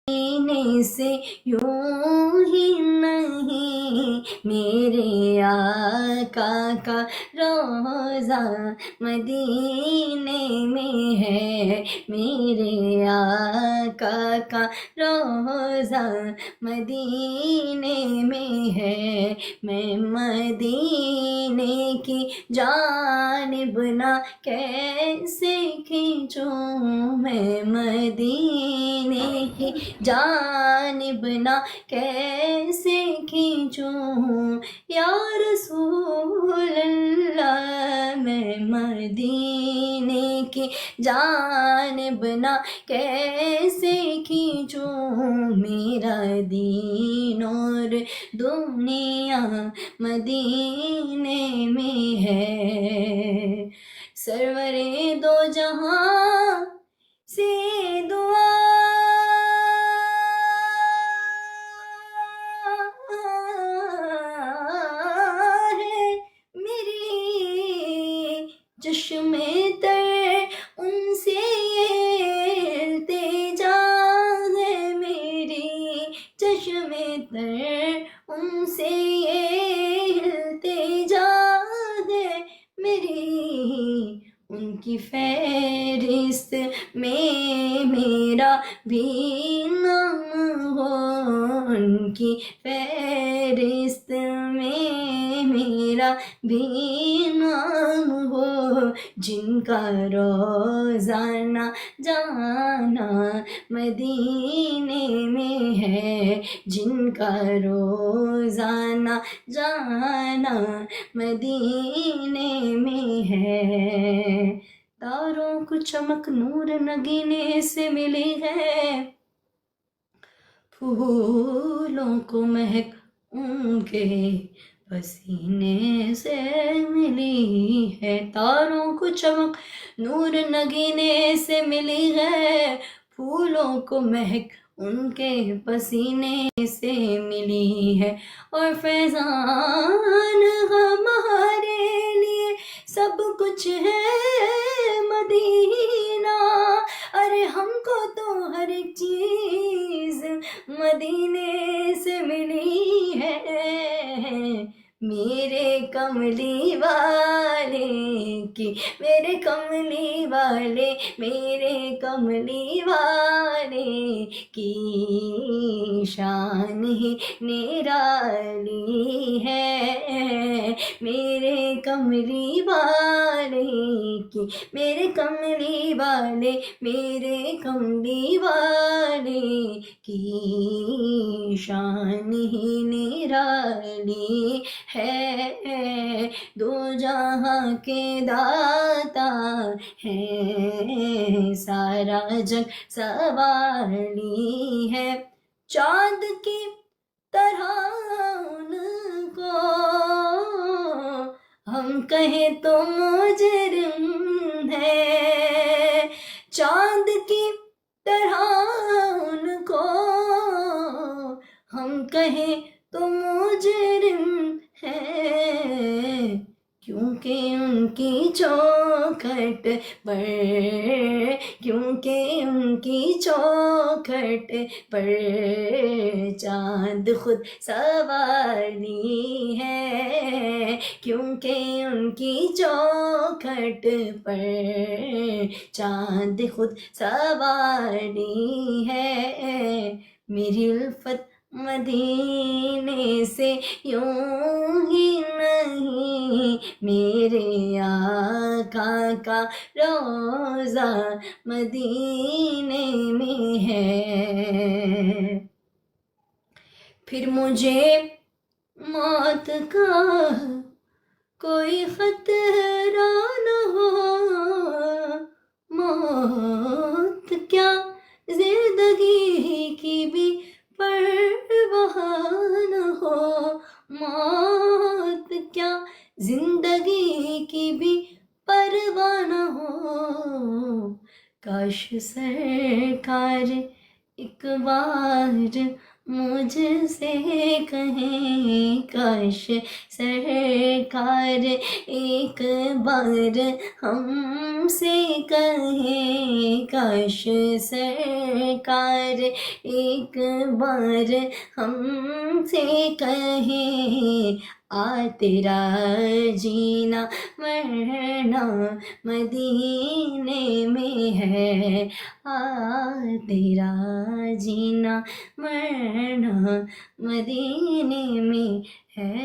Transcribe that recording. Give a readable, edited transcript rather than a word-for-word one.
مدینے سے یوں ہی نہیں، میرے آقا کا روزہ مدینے میں ہے، میرے آقا کا روزہ مدینے میں ہے۔ میں مدینے کی جانب نہ کیسے کھینچوں، میں مدینے کی جانب نہ کیسے کھینچوں، یا رسول اللہ میں مدینے کی جانب نہ کیسے کھینچوں، میرا دین اور دنیا مدینے میں ہے۔ سرور دو جہاں سے دعا ہے میری، چشم تر ان سے التجا ہے میری، چشم تر ان سے التجا ہے میری، ان کی فہرست میں میرا بھی نام ہو، ان کی فہرست میں میرا بھی نام ہو، جن کا روزانہ جانا مدینے میں ہے، جن کا روزانہ جانا مدینے میں ہے۔ تاروں کو چمک نور نگینے سے ملی ہے، پھولوں کو مہک ان کے پسینے سے ملی ہے۔ تاروں کو چمک نور نگینے سے ملی ہے، پھولوں کو مہک ان کے پسینے سے ملی ہے، اور فیضان ہمارے لیے سب کچھ ہے مدینہ، ارے ہم کو تو ہر ایک چیز مدینے سے ملی ہے، میرے کملی والے کی، میرے کملی والے، میرے کملی والے کی شان ہی نرالی ہے، میرے کملی والے کی، میرے کملی والے، میرے کملی والے کی شان ہی نرالی ہے، دو جہاں کے داتا ہے، سارا جگ سنوارلی ہے، چاند کی طرح ان کو ہم کہیں تو مجرم ہے، چاند کی طرح ان کو ہم کہیں تو مجرم ہے، کیونکہ ان کی چوکھٹ پر، کیونکہ ان کی چوکھٹ پر چاند خود سواری ہے، کیونکہ ان کی چوکھٹ پر چاند خود سواری ہے، میری الفت مدینے سے یوں ہی نہیں، میرے آقا کا روزہ مدینے میں ہے۔ پھر مجھے موت کا کوئی خطرہ نہ ہو، موت کیا زندگی کی بھی پرواہ نہ ہو، موت کیا زندگی کی بھی پرواہ نہ ہو، کاش سرکار ایک بار مجھ سے کہیں کاش سرکار ایک بار ہم سے کہیں، کاش سرکار ایک بار ہم سے کہیں، آ تیرا جینا مرنا مدینے میں ہے، آ تیرا جینا مرنا مدینے میں ہے۔